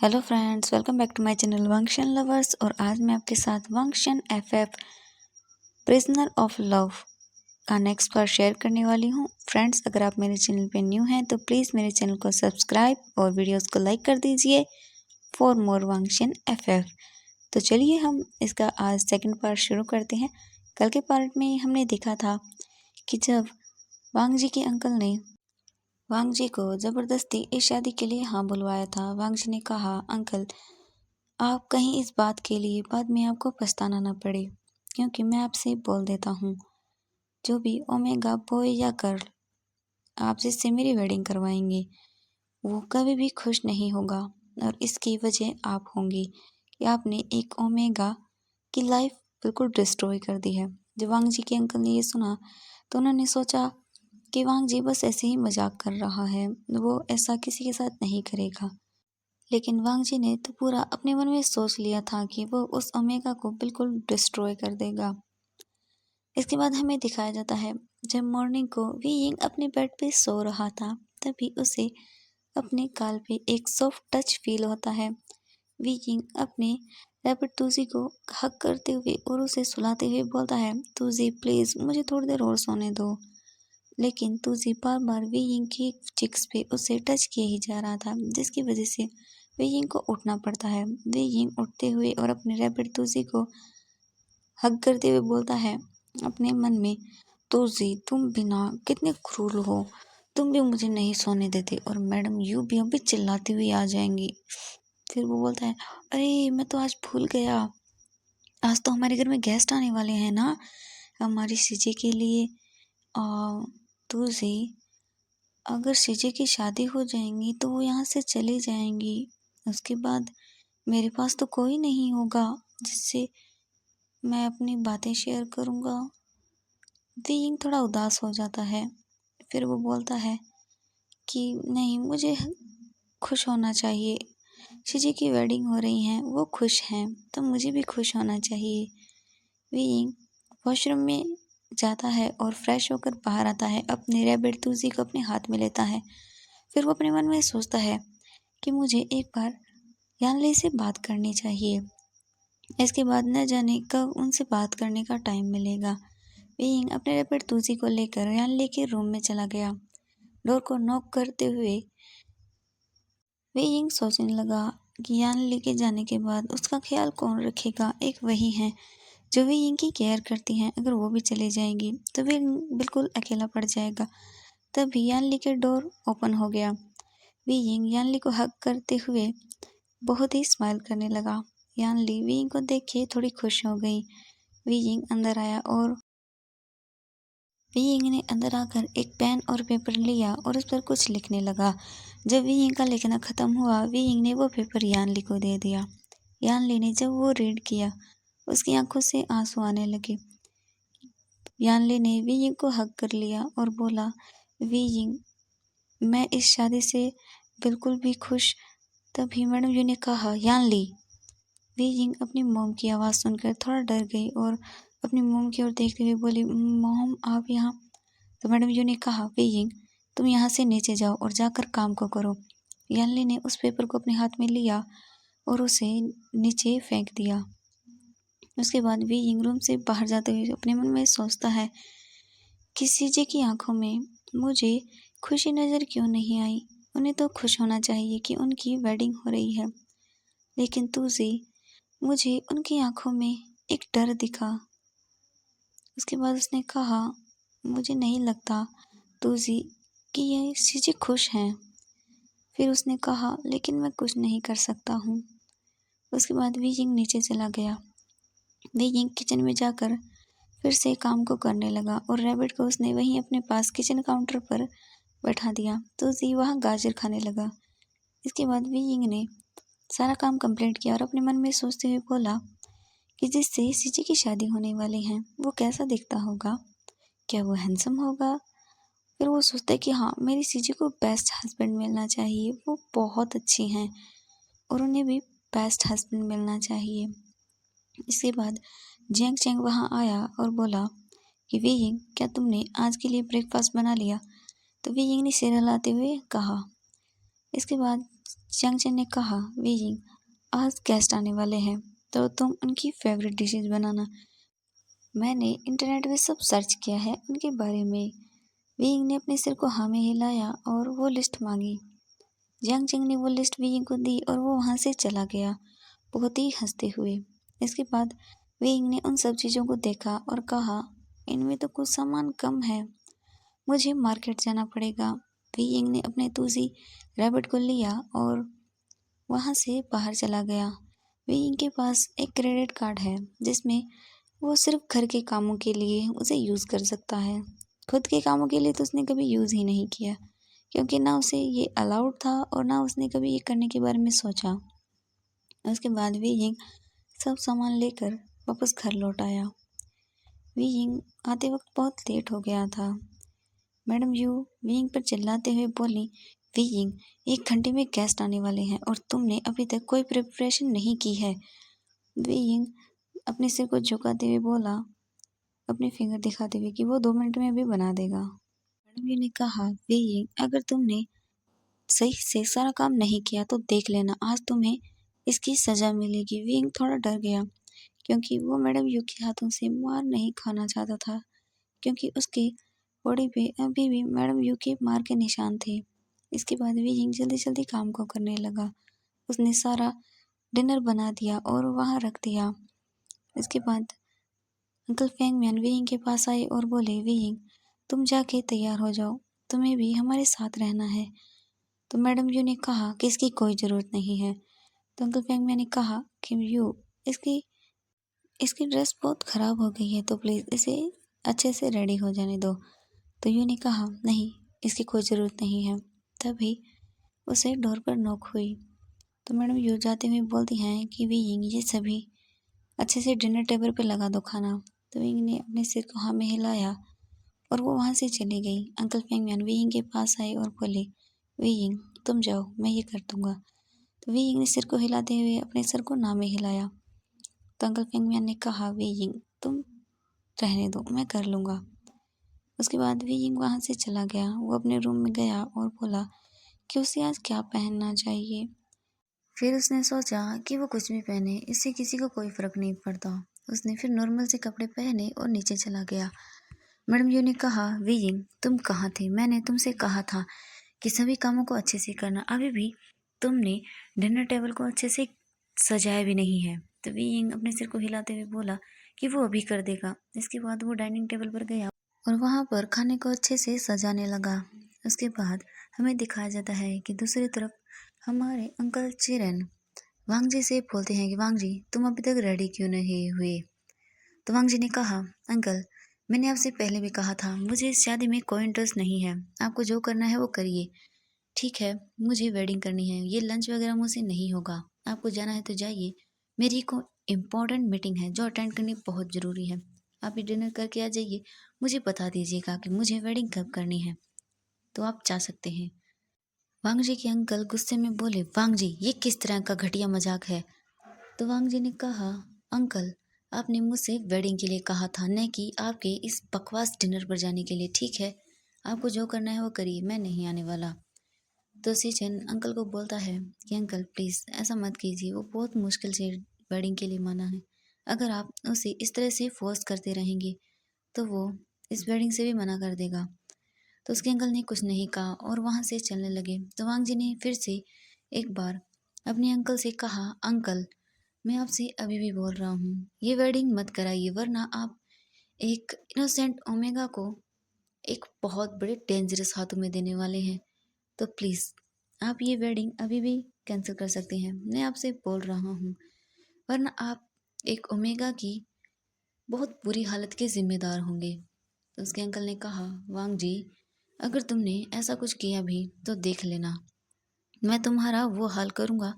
Hello friends, welcome back to my channel वंक्शन lovers. और आज मैं आपके साथ वंक्शन एफएफ प्रिजनर ऑफ लव का नेक्स्ट पार्ट शेयर करने वाली हूँ। फ्रेंड्स, अगर आप मेरे चैनल पे न्यू हैं तो प्लीज़ मेरे चैनल को सब्सक्राइब और वीडियोस को लाइक कर दीजिए फॉर मोर वंक्शन एफएफ। तो चलिए हम इसका आज सेकंड पार्ट शुरू करते हैं। कल के पार्ट में हमने देखा था कि जब वांग जी के अंकल ने वांग जी को ज़बरदस्ती इस शादी के लिए हाँ बुलवाया था। वांग जी ने कहा, अंकल आप कहीं इस बात के लिए बाद में आपको पछताना ना पड़े, क्योंकि मैं आपसे बोल देता हूँ, जो भी ओमेगा बॉय या गर्ल आप जिससे मेरी वेडिंग करवाएंगे वो कभी भी खुश नहीं होगा। और इसकी वजह आप होंगी कि आपने एक ओमेगा की लाइफ बिल्कुल डिस्ट्रॉय कर दी है। जब वांग जी के अंकल ने ये सुना तो उन्होंने सोचा कि वांग जी बस ऐसे ही मजाक कर रहा है, वो ऐसा किसी के साथ नहीं करेगा। लेकिन वांग जी ने तो पूरा अपने मन में सोच लिया था कि वो उस ओमेगा को बिल्कुल डिस्ट्रॉय कर देगा। इसके बाद हमें दिखाया जाता है, जब मॉर्निंग को वी यिंग अपने बेड पे सो रहा था तभी उसे अपने गाल पे एक सॉफ्ट टच फील होता है। वी यिंग अपने रैबिट तूजी को हक करते हुए और उसे सुलाते हुए बोलता है, तूजी प्लीज मुझे थोड़ी देर और सोने दो। लेकिन तूजी बार बार वी यिंग की चिक्स पे उसे टच किए ही जा रहा था, जिसकी वजह से वे यिंग को उठना पड़ता है। वे यिंग उठते हुए और अपने रैबिट तूजी को हग करते हुए बोलता है अपने मन में, तूजी तुम बिना कितने क्रूर हो, तुम भी मुझे नहीं सोने देते और मैडम यू भी अभी चिल्लाती हुई आ जाएंगी। फिर वो बोलता है, अरे मैं तो आज भूल गया, आज तो हमारे घर में गेस्ट आने वाले हैं ना, हमारी सीजे के लिए। तूजी अगर सीजे की शादी हो जाएंगी तो वो यहाँ से चली जाएंगी, उसके बाद मेरे पास तो कोई नहीं होगा जिससे मैं अपनी बातें शेयर करूँगा। वीइंग थोड़ा उदास हो जाता है। फिर वो बोलता है कि नहीं, मुझे खुश होना चाहिए, सीजे की वेडिंग हो रही है, वो खुश हैं तो मुझे भी खुश होना चाहिए। वीइंग वॉशरूम में जाता है और फ्रेश होकर बाहर आता है, अपने रैबिट तूजी को अपने हाथ में लेता है। फिर वो अपने मन में सोचता है कि मुझे एक बार यानले से बात करनी चाहिए, इसके बाद न जाने कब उनसे बात करने का टाइम मिलेगा। विंग अपने रैबिट तूजी को लेकर यानले के रूम में चला गया। डोर को नॉक करते हुए विंग सोचने लगा कि यानले के जाने के बाद उसका ख्याल कौन रखेगा। एक वही है जो विंग की केयर करती हैं, अगर वो भी चली जाएंगी तो विंग बिल्कुल अकेला पड़ जाएगा। तभी यानली के डोर ओपन हो गया। विंग यानली को हग करते हुए बहुत ही स्माइल करने लगा। यानली विंग को देख के थोड़ी खुश हो गई। विंग अंदर आया और विंग ने अंदर आकर एक पेन और पेपर लिया और उस पर कुछ लिखने लगा। जब विंग का लिखना खत्म हुआ, विंग ने वो पेपर यानली को दे दिया। यानली ने जब वो रीड किया, उसकी आंखों से आंसू आने लगे। यानली ने विंग को हग कर लिया और बोला, विंग मैं इस शादी से बिल्कुल भी खुश। तभी मैडम यू ने कहा, यानली। विंग अपनी मोम की आवाज़ सुनकर थोड़ा डर गई और अपनी मोम की ओर देखते हुए बोली, मोम आप यहाँ। तो मैडम यू ने कहा, विंग तुम यहाँ से नीचे जाओ और जाकर काम को करो। यानली ने उस पेपर को अपने हाथ में लिया और उसे नीचे फेंक दिया। उसके बाद विंग रूम से बाहर जाते हुए अपने मन में सोचता है कि सीजे की आंखों में मुझे खुशी नज़र क्यों नहीं आई। उन्हें तो खुश होना चाहिए कि उनकी वेडिंग हो रही है, लेकिन तूजी मुझे उनकी आंखों में एक डर दिखा। उसके बाद उसने कहा, मुझे नहीं लगता तूजी कि ये सीजे खुश हैं। फिर उसने कहा, लेकिन मैं कुछ नहीं कर सकता हूँ। उसके बाद विंग नीचे चला गया। विंग किचन में जाकर फिर से काम को करने लगा और रैबिट को उसने वहीं अपने पास किचन काउंटर पर बैठा दिया। तूजी वहाँ गाजर खाने लगा। इसके बाद विंग ने सारा काम कंप्लीट किया और अपने मन में सोचते हुए बोला कि जिससे सीजे की शादी होने वाली है वो कैसा दिखता होगा, क्या वो हैंडसम होगा। फिर वो सोचता है कि हाँ, मेरी सीजे को बेस्ट हस्बैंड मिलना चाहिए, वो बहुत अच्छी हैं और उन्हें भी बेस्ट हस्बैंड मिलना चाहिए। इसके बाद जेंग चेंग वहाँ आया और बोला कि विंग क्या तुमने आज के लिए ब्रेकफास्ट बना लिया। तो विंग ने सिर हिलाते हुए कहा, इसके बाद चंगचन ने कहा, वीइंग आज गेस्ट आने वाले हैं तो तुम उनकी फेवरेट डिशेज बनाना। मैंने इंटरनेट पे सब सर्च किया है उनके बारे में। वीइंग ने अपने सिर को हाँ में हिलाया और वो लिस्ट मांगी। जियांग चिंग ने वो लिस्ट वीइंग को दी और वो वहाँ से चला गया, बहुत ही हंसते हुए। इसके बाद वीइंग ने उन सब चीज़ों को देखा और कहा, इनमें तो कुछ सामान कम है, मुझे मार्केट जाना पड़ेगा। वीइंग ने अपने तूसी रैबिट को लिया और वहाँ से बाहर चला गया। वीइंग के पास एक क्रेडिट कार्ड है जिसमें वो सिर्फ घर के कामों के लिए उसे यूज़ कर सकता है। खुद के कामों के लिए तो उसने कभी यूज़ ही नहीं किया, क्योंकि ना उसे ये अलाउड था और ना उसने कभी ये करने के बारे में सोचा। उसके बाद वीइंग सब सामान लेकर वापस घर लौट आया। वीइंग आते वक्त बहुत लेट हो गया था। मैडम यू वीइंग पर चिल्लाते हुए बोली, वीइंग 1 घंटे में गेस्ट आने वाले हैं और तुमने अभी तक कोई प्रिपरेशन नहीं की है। वीइंग अपने सिर को झुकाते हुए बोला, अपने फिंगर दिखाते हुए कि वो 2 मिनट में अभी बना देगा। मैडम यू ने कहा, वीइंग अगर तुमने सही से सारा काम नहीं किया तो देख लेना आज तुम्हें इसकी सजा मिलेगी। वीइंग थोड़ा डर गया, क्योंकि वो मैडम यू के हाथों से मार नहीं खाना चाहता था, क्योंकि उसके बॉडी पे अभी भी मैडम यू के मार के निशान थे। इसके बाद वीइंग जल्दी जल्दी काम को करने लगा। उसने सारा डिनर बना दिया और वहाँ रख दिया। इसके बाद अंकल फेंग मियान वीइंग के पास आए और बोले, वीइंग तुम जाके तैयार हो जाओ, तुम्हें भी हमारे साथ रहना है। तो मैडम यू ने कहा कि इसकी कोई ज़रूरत नहीं है। तो अंकल फेंग मियान ने कहा कि यू इसकी इसकी ड्रेस बहुत ख़राब हो गई है, तो प्लीज़ इसे अच्छे से रेडी हो जाने दो। तो यू ने कहा, नहीं इसकी कोई ज़रूरत नहीं है। तभी उसे डोर पर नॉक हुई। तो मैडम यू जाते हुए बोलती हैं कि वीइंग ये सभी अच्छे से डिनर टेबल पर लगा दो खाना। तो वीइंग ने अपने सिर को हाँ में हिलाया और वो वहाँ से चली गई। अंकल फेंग मियान वीइंग के पास आए और बोले, वीइंग तुम जाओ, मैं ये कर दूंगा। तो वीइंग ने सिर को हिलाते हुए अपने सर को ना में हिलाया। तो अंकल फेंग मियान ने कहा, वीइंग तुम रहने दो, मैं कर लूँगा। उसके बाद वीइंग वहाँ से चला गया। वो अपने रूम में गया और बोला कि उसे आज क्या पहनना चाहिए। फिर उसने सोचा कि वो कुछ भी पहने, इससे किसी को कोई फ़र्क नहीं पड़ता। उसने फिर नॉर्मल से कपड़े पहने और नीचे चला गया। मैडम यू ने कहा, वीइंग तुम कहाँ थे? मैंने तुमसे कहा था कि सभी कामों को अच्छे से करना, अभी भी तुमने डिनर टेबल को अच्छे से सजाया भी नहीं है। तो वीइंग अपने सिर को हिलाते हुए बोला कि वो अभी कर देगा। इसके बाद वो डाइनिंग टेबल पर गया और वहाँ पर खाने को अच्छे से सजाने लगा। उसके बाद हमें दिखाया जाता है कि दूसरी तरफ हमारे अंकल चिरन वांग जी से बोलते हैं कि वांग जी तुम अभी तक रेडी क्यों नहीं हुए। तो वांग जी ने कहा, अंकल मैंने आपसे पहले भी कहा था, मुझे इस शादी में कोई इंटरेस्ट नहीं है, आपको जो करना है वो करिए। ठीक है, मुझे वेडिंग करनी है, ये लंच वगैरह मुझसे नहीं होगा, आपको जाना है तो जाइए, मेरी को इम्पोर्टेंट मीटिंग है जो अटेंड करनी बहुत ज़रूरी है, आप ये डिनर करके आ जाइए, मुझे बता दीजिएगा कि मुझे वेडिंग कब करनी है, तो आप जा सकते हैं। वांग जी के अंकल गुस्से में बोले, वांग जी ये किस तरह का घटिया मजाक है। तो वांग जी ने कहा, अंकल आपने मुझसे वेडिंग के लिए कहा था, न कि आपके इस बकवास डिनर पर जाने के लिए। ठीक है, आपको जो करना है वो करिए, मैं नहीं आने वाला। तो सीचन अंकल को बोलता है कि अंकल प्लीज़ ऐसा मत कीजिए, वो बहुत मुश्किल से वेडिंग के लिए माना है, अगर आप उसे इस तरह से फोर्स करते रहेंगे तो वो इस वेडिंग से भी मना कर देगा। तो उसके अंकल ने कुछ नहीं कहा और वहाँ से चलने लगे। तो वांग जी ने फिर से एक बार अपने अंकल से कहा, अंकल मैं आपसे अभी भी बोल रहा हूँ, ये वेडिंग मत कराइए, वरना आप एक इनोसेंट ओमेगा को एक बहुत बड़े डेंजरस हाथों में देने वाले हैं। तो प्लीज़ आप ये वेडिंग अभी भी कैंसिल कर सकते हैं, मैं आपसे बोल रहा हूँ, वरना आप एक ओमेगा की बहुत बुरी हालत के जिम्मेदार होंगे। तो उसके अंकल ने कहा, वांग जी अगर तुमने ऐसा कुछ किया भी तो देख लेना, मैं तुम्हारा वो हाल करूँगा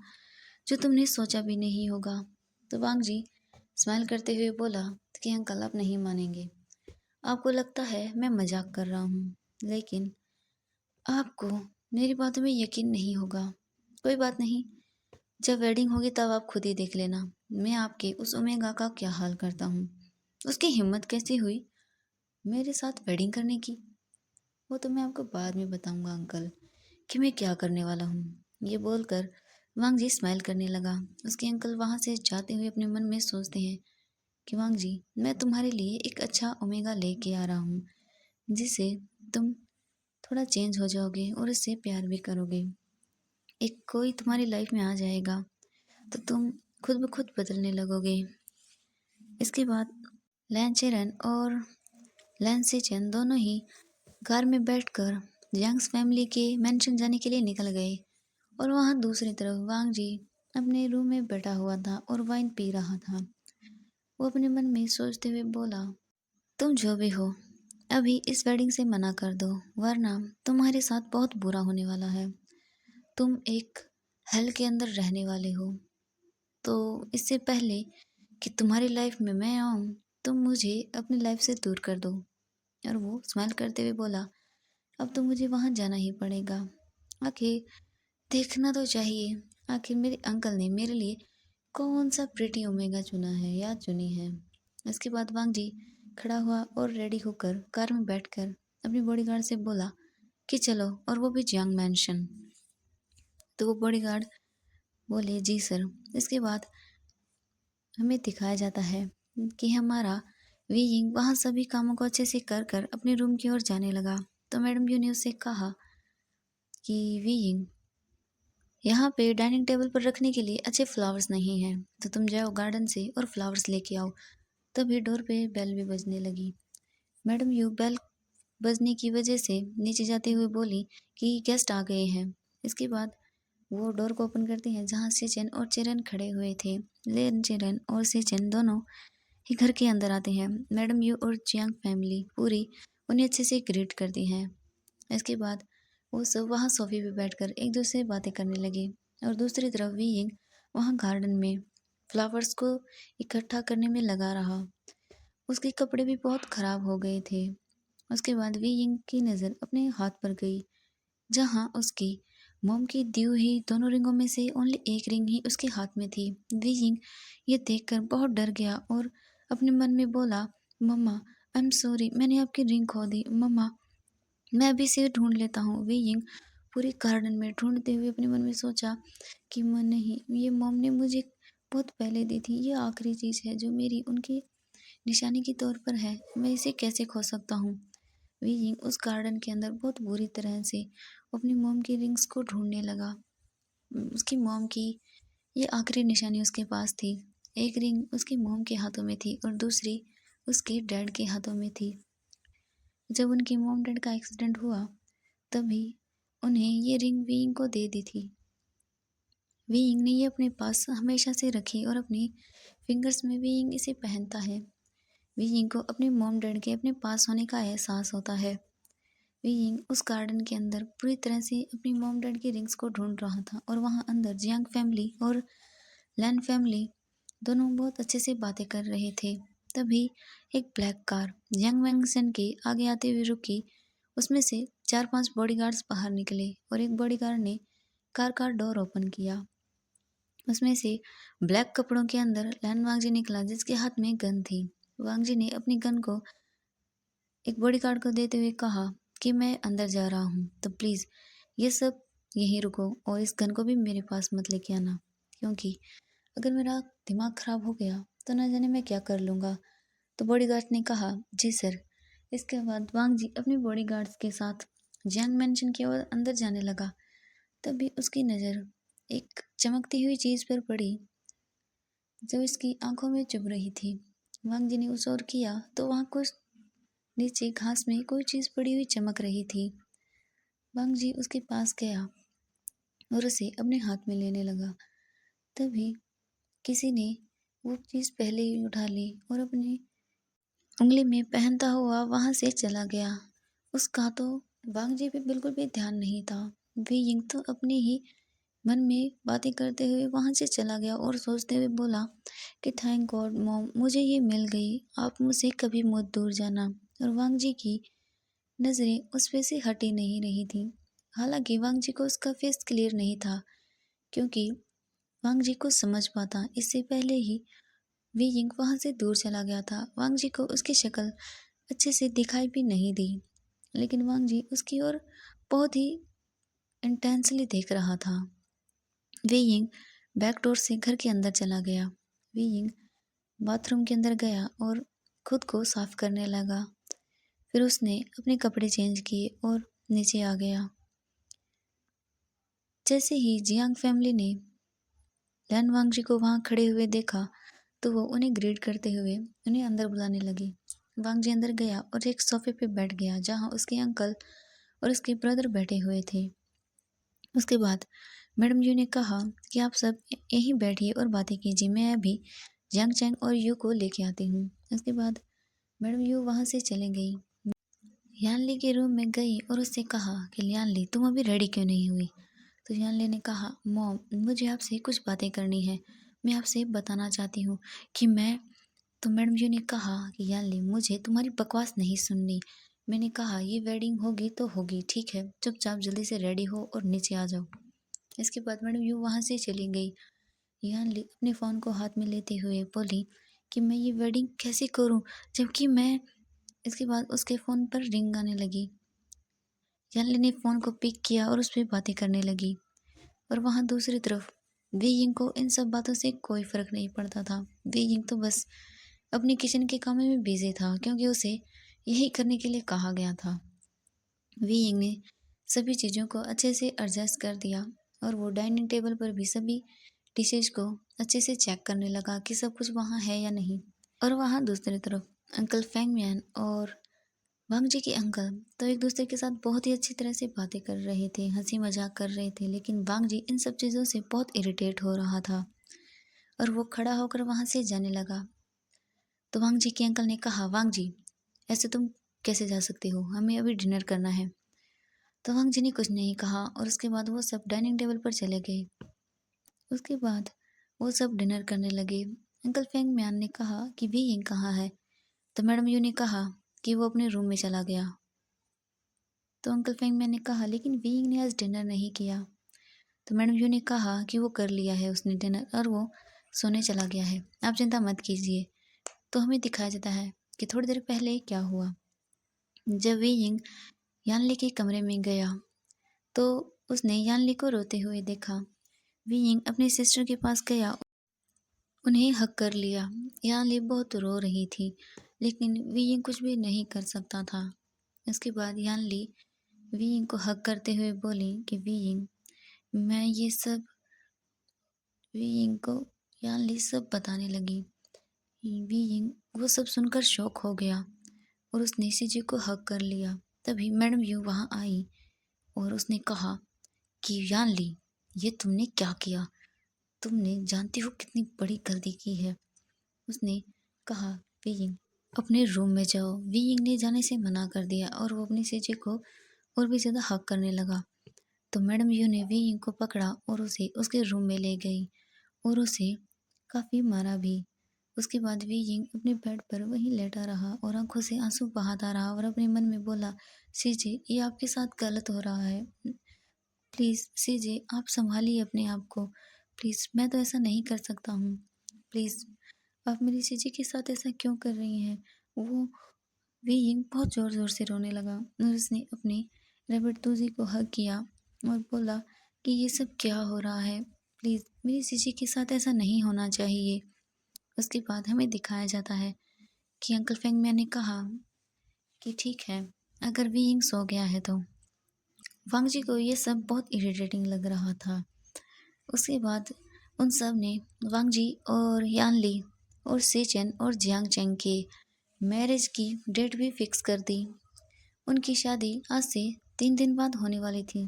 जो तुमने सोचा भी नहीं होगा। तो वांग जी स्माइल करते हुए बोला कि अंकल आप नहीं मानेंगे, आपको लगता है मैं मजाक कर रहा हूँ, लेकिन आपको मेरी बातों में यकीन नहीं होगा। कोई बात नहीं, जब वेडिंग होगी तब आप खुद ही देख लेना मैं आपके उस ओमेगा का क्या हाल करता हूँ। उसकी हिम्मत कैसी हुई मेरे साथ वेडिंग करने की, वो तो मैं आपको बाद में बताऊंगा अंकल कि मैं क्या करने वाला हूँ। ये बोलकर वांग जी स्माइल करने लगा। उसके अंकल वहाँ से जाते हुए अपने मन में सोचते हैं कि वांग जी, मैं तुम्हारे लिए एक अच्छा ओमेगा लेके आ रहा हूँ, जिससे तुम थोड़ा चेंज हो जाओगे और इससे प्यार भी करोगे। एक कोई तुम्हारी लाइफ में आ जाएगा तो तुम खुद ब खुद बदलने लगोगे। इसके बाद लैन चेरन और लैन सेचन दोनों ही कार में बैठकर यांग्स फैमिली के मेंशन जाने के लिए निकल गए और वहाँ दूसरी तरफ वांग जी अपने रूम में बैठा हुआ था और वाइन पी रहा था। वो अपने मन में सोचते हुए बोला, तुम जो भी हो, अभी इस वेडिंग से मना कर दो, वरना तुम्हारे साथ बहुत बुरा होने वाला है। तुम एक हेल के अंदर रहने वाले हो, तो इससे पहले कि तुम्हारी लाइफ में मैं आऊँ, तुम मुझे अपनी लाइफ से दूर कर दो। और वो स्माइल करते हुए बोला, अब तो मुझे वहाँ जाना ही पड़ेगा। आखिर देखना तो चाहिए, आखिर मेरे अंकल ने मेरे लिए कौन सा प्रीटी ओमेगा चुना है या चुनी है। इसके बाद वांग जी खड़ा हुआ और रेडी होकर कार में बैठकर अपनी बॉडीगार्ड से बोला कि चलो, और वो भी जियांग मैंशन। तो वो बॉडीगार्ड बोले, जी सर। इसके बाद हमें दिखाया जाता है कि हमारा वी यिंग वहाँ सभी कामों को अच्छे से कर कर अपने रूम की ओर जाने लगा। तो मैडम यू ने उससे कहा कि वी यिंग, यहाँ पे डाइनिंग टेबल पर रखने के लिए अच्छे फ्लावर्स नहीं हैं, तो तुम जाओ गार्डन से और फ्लावर्स लेके आओ। तभी डोर पे बेल भी बजने लगी। मैडम यू बेल बजने की वजह से नीचे जाते हुए बोली कि गेस्ट आ गए हैं। इसके बाद वो डोर को ओपन करती हैं जहाँ सेचन और चेरन खड़े हुए थे। लेन चेरन और सेचन दोनों ही घर के अंदर आते हैं। मैडम यू और चियांग फैमिली पूरी उन्हें अच्छे से ग्रीट करती हैं। इसके बाद वो सब वहाँ सोफे पे बैठकर एक दूसरे से बातें करने लगे और दूसरी तरफ वी यिंग वहाँ गार्डन में फ्लावर्स को इकट्ठा करने में लगा रहा। उसके कपड़े भी बहुत खराब हो गए थे। उसके बाद वी यिंग की नज़र अपने हाथ पर गई, जहाँ उसकी मोम की दी हुई दोनों रिंगों में से ओनली एक रिंग ही उसके हाथ में थी। वी यिंग ये देखकर बहुत डर गया और अपने मन में बोला, मम्मा आई एम सॉरी, मैंने आपकी रिंग खो दी। मम्मा, मैं अभी से ढूंढ लेता हूँ। वी यिंग पूरे गार्डन में ढूंढते हुए अपने मन में सोचा कि मन नहीं, ये मॉम ने मुझे बहुत पहले दी थी, ये आखिरी चीज़ है जो मेरी उनकी निशानी के तौर पर है, मैं इसे कैसे खो सकता हूँ। वी यिंग उस गार्डन के अंदर बहुत बुरी तरह से अपनी मॉम की रिंग्स को ढूंढने लगा। उसकी मॉम की ये आखिरी निशानी उसके पास थी। एक रिंग उसकी मॉम के हाथों में थी और दूसरी उसके डैड के हाथों में थी। जब उनकी मॉम डैड का एक्सीडेंट हुआ तभी उन्हें ये रिंग वी यिंग को दे दी थी। वी यिंग ने ये अपने पास हमेशा से रखी और अपनी फिंगर्स में वी यिंग इसे पहनता है। वी यिंग को अपने मॉम डैड के अपने पास होने का एहसास होता है। वी यिंग उस गार्डन के अंदर पूरी तरह से अपनी मॉम डैड की रिंग्स को ढूंढ रहा था और वहाँ अंदर जियांग फैमिली और लैन फैमिली दोनों बहुत अच्छे से बातें कर रहे थे। तभी एक ब्लैक कार जियांग मैंगसन के आगे आते हुए रुकी। उसमें से 4-5 बॉडीगार्ड्स बाहर निकले और एक बॉडीगार्ड ने कार का डोर ओपन किया। उसमें से ब्लैक कपड़ों के अंदर लैन वांगजी निकला, जिसके हाथ में गन थी। वांगजी ने अपनी गन को एक बॉडीगार्ड को देते हुए कहा कि मैं अंदर जा रहा हूँ, तो प्लीज़ ये सब यहीं रुको और इस गन को भी मेरे पास मत लेके आना, क्योंकि अगर मेरा दिमाग ख़राब हो गया तो न जाने मैं क्या कर लूँगा। तो बॉडीगार्ड ने कहा, जी सर। इसके बाद वांग जी अपने बॉडीगार्ड्स के साथ जियांग मैंशन की ओर अंदर जाने लगा। तभी उसकी नज़र एक चमकती हुई चीज़ पर पड़ी जो इसकी आंखों में चुभ रही थी। वांग जी ने उस ओर किया तो वहाँ कुछ नीचे घास में कोई चीज़ पड़ी हुई चमक रही थी। वांग जी उसके पास गया और उसे अपने हाथ में लेने लगा। तभी किसी ने वो चीज़ पहले ही उठा ली और अपनी उंगली में पहनता हुआ वहाँ से चला गया। उसका तो वांग जी पे बिल्कुल भी ध्यान नहीं था। वी यिंग तो अपने ही मन में बातें करते हुए वहाँ से चला गया और सोचते हुए बोला कि थैंक गॉड मॉम, मुझे ये मिल गई, आप मुझसे कभी मत दूर जाना। और वांग जी की नज़रें उस पे से हटी नहीं रही थी। हालांकि वांग जी को उसका फेस क्लियर नहीं था, क्योंकि वांग जी को समझ पाता इससे पहले ही वी यिंग वहाँ से दूर चला गया था। वांग जी को उसकी शक्ल अच्छे से दिखाई भी नहीं दी, लेकिन वांग जी उसकी ओर बहुत ही इंटेंसली देख रहा था। वी यिंग बैक डोर से घर के अंदर चला गया। वी यिंग बाथरूम के अंदर गया और खुद को साफ करने लगा। फिर उसने अपने कपड़े चेंज किए और नीचे आ गया। जैसे ही जियांग फैमिली ने लैन वांगजी को वहाँ खड़े हुए देखा तो वो उन्हें ग्रीट करते हुए उन्हें अंदर बुलाने लगी। वांगजी अंदर गया और एक सोफे पे बैठ गया जहाँ उसके अंकल और उसके ब्रदर बैठे हुए थे। उसके बाद मैडम यू ने कहा कि आप सब यहीं बैठिए और बातें कीजिए, मैं अभी जियांग चैंग और यू को लेके आती हूँ। उसके बाद मैडम यू वहाँ से चले गई। यानली के रूम में गई और उससे कहा कि यानली तुम अभी रेडी क्यों नहीं हुई। तो यानली ने कहा मॉम मुझे आपसे कुछ बातें करनी है, मैं आपसे बताना चाहती हूँ कि मैं। तो मैडम यू ने कहा कि यानली मुझे तुम्हारी बकवास नहीं सुननी, मैंने कहा ये वेडिंग होगी तो होगी, ठीक है चुपचाप जल्दी से रेडी हो और नीचे आ जाओ। इसके बाद मैडम यू वहाँ से चली गई। यानली अपने फ़ोन को हाथ में लेते हुए बोली कि मैं ये वेडिंग कैसे करूँ जबकि मैं। इसके बाद उसके फ़ोन पर रिंग आने लगी। यानली ने फ़ोन को पिक किया और उस पर बातें करने लगी। और वहाँ दूसरी तरफ वी यिंग को इन सब बातों से कोई फ़र्क नहीं पड़ता था। वी यिंग तो बस अपने किचन के कामों में बिजी था क्योंकि उसे यही करने के लिए कहा गया था। वी यिंग ने सभी चीज़ों को अच्छे से एडजस्ट कर दिया और वो डाइनिंग टेबल पर भी सभी डिशेज को अच्छे से चेक करने लगा कि सब कुछ वहाँ है या नहीं। और वहाँ दूसरी तरफ अंकल फेंग मियान और वांग जी के अंकल तो एक दूसरे के साथ बहुत ही अच्छी तरह से बातें कर रहे थे, हंसी मजाक कर रहे थे, लेकिन वांग जी इन सब चीज़ों से बहुत इरिटेट हो रहा था और वो खड़ा होकर वहाँ से जाने लगा। तो वांग जी के अंकल ने कहा वांग जी ऐसे तुम कैसे जा सकते हो, हमें अभी डिनर करना है। तो वांग जी ने कुछ नहीं कहा और उसके बाद वो सब डाइनिंग टेबल पर चले गए। उसके बाद वो सब डिनर करने लगे। अंकल फेंग म्यान ने कहा कि वी यिंग कहाँ है। तो मैडम यू ने कहा कि वो अपने रूम में चला गया। तो अंकल फेंग मैन ने कहा लेकिन वी यिंग ने आज डिनर नहीं किया। तो मैडम यू ने कहा कि वो कर लिया है उसने डिनर और वो सोने चला गया है, आप चिंता मत कीजिए। तो हमें दिखाया जाता है कि थोड़ी देर पहले क्या हुआ। जब वी यिंग यानली के कमरे में गया तो उसने यानली को रोते हुए देखा। वी यिंग अपनी सिस्टर के पास गया, उन्हें हक कर लिया। यानली बहुत रो रही थी लेकिन वी यिंग कुछ भी नहीं कर सकता था। उसके बाद यानली वी यिंग को हक करते हुए बोली कि वी यिंग मैं ये सब। वी यिंग को यानली सब बताने लगी। वी यिंग वो सब सुनकर शॉक हो गया और उसने सीजे को हक कर लिया। तभी मैडम यू वहाँ आई और उसने कहा कि यानली ये तुमने क्या किया, तुमने जानती हो कितनी बड़ी गलती की है। उसने कहा वी यिंग अपने रूम में जाओ। वी यिंग ने जाने से मना कर दिया और वो अपनी सीजे को और भी ज़्यादा हक करने लगा। तो मैडम यू ने वी यिंग को पकड़ा और उसे उसके रूम में ले गई और उसे काफ़ी मारा भी। उसके बाद वी यिंग अपने बेड पर वहीं लेटा रहा और आंखों से आंसू बहाता रहा और अपने मन में बोला सीजे ये आपके साथ गलत हो रहा है, प्लीज़ सीजे आप संभालिए अपने आप को, प्लीज़ मैं तो ऐसा नहीं कर सकता हूँ, प्लीज़ आप मेरी सीजे के साथ ऐसा क्यों कर रही हैं। वो वी यिंग बहुत ज़ोर ज़ोर से रोने लगा और उसने अपने रैबिट तूजी को हग किया और बोला कि ये सब क्या हो रहा है, प्लीज़ मेरी सीजे के साथ ऐसा नहीं होना चाहिए। उसके बाद हमें दिखाया जाता है कि अंकल फेंग मियान ने कहा कि ठीक है अगर वी यिंग सो गया है तो। वांग जी को ये सब बहुत इरिटेटिंग लग रहा था। उसके बाद उन सब ने वांग जी और यानली और सेचेन और जियांग चेंग के मैरिज की डेट भी फिक्स कर दी। उनकी शादी आज से 3 दिन बाद होने वाली थी।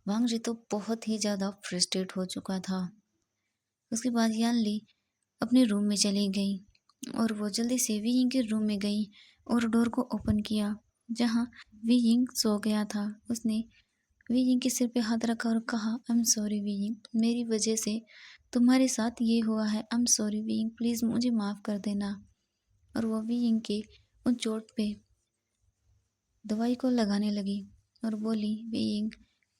वांग जी तो बहुत ही ज़्यादा फ्रस्ट्रेट हो चुका था। उसके बाद यानली अपने रूम में चली गई और वो जल्दी से वी यिंग के रूम में गई और डोर को ओपन किया जहाँ वी यिंग सो गया था। उसने वी यिंग के सिर पे हाथ रखा और कहा I am sorry Wei Ying, मेरी वजह से तुम्हारे साथ ये हुआ है, I am sorry Wei Ying, please मुझे माफ़ कर देना। और वो वी यिंग के उन चोट पे दवाई को लगाने लगी और बोली वी यिंग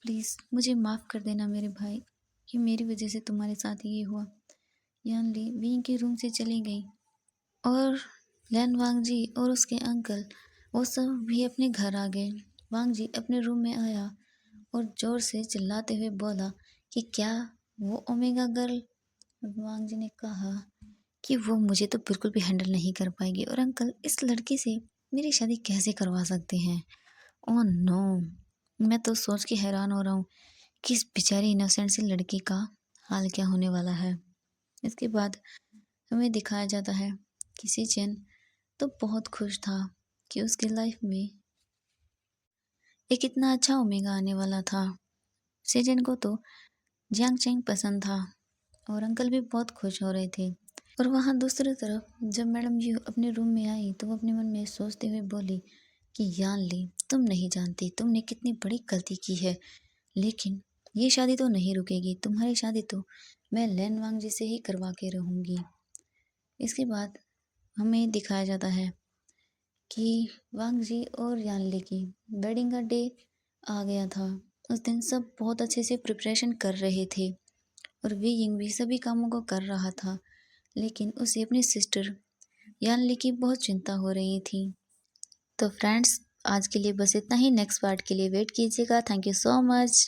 प्लीज़ मुझे माफ़ कर देना मेरे भाई, कि मेरी वजह से तुम्हारे साथ ये हुआ। यानली वी यिंग के रूम से चली गई और लैन वांग जी और उसके अंकल वो सब भी अपने घर आ गए। वांग जी अपने रूम में आया और ज़ोर से चिल्लाते हुए बोला कि क्या वो ओमेगा गर्ल वांग जी ने कहा कि वो मुझे तो बिल्कुल भी हैंडल नहीं कर पाएगी और अंकल इस लड़की से मेरी शादी कैसे करवा सकते हैं। ओह नो, मैं तो सोच के हैरान हो रहा हूँ कि इस बेचारी इनोसेंट सी लड़की का हाल क्या होने वाला है। इसके बाद हमें दिखाया जाता है कि सीचेन तो बहुत खुश था कि उसकी लाइफ में एक इतना अच्छा ओमेगा आने वाला था। सीजन को तो जियांग चेंग पसंद था और अंकल भी बहुत खुश हो रहे थे। और वहाँ दूसरी तरफ जब मैडम जी अपने रूम में आई तो वो अपने मन में सोचते हुए बोली कि यान ली, तुम नहीं जानती तुमने कितनी बड़ी गलती की है, लेकिन ये शादी तो नहीं रुकेगी, तुम्हारी शादी तो मैं लैन वांग जी से ही करवा के रहूँगी। इसके बाद हमें दिखाया जाता है कि वांग जी और यानली की वेडिंग का डे आ गया था। उस दिन सब बहुत अच्छे से प्रिपरेशन कर रहे थे और वी यिंग भी सभी कामों को कर रहा था, लेकिन उसे अपनी सिस्टर यानली की बहुत चिंता हो रही थी। तो फ्रेंड्स, आज के लिए बस इतना ही। नेक्स्ट पार्ट के लिए वेट कीजिएगा। Thank you so much.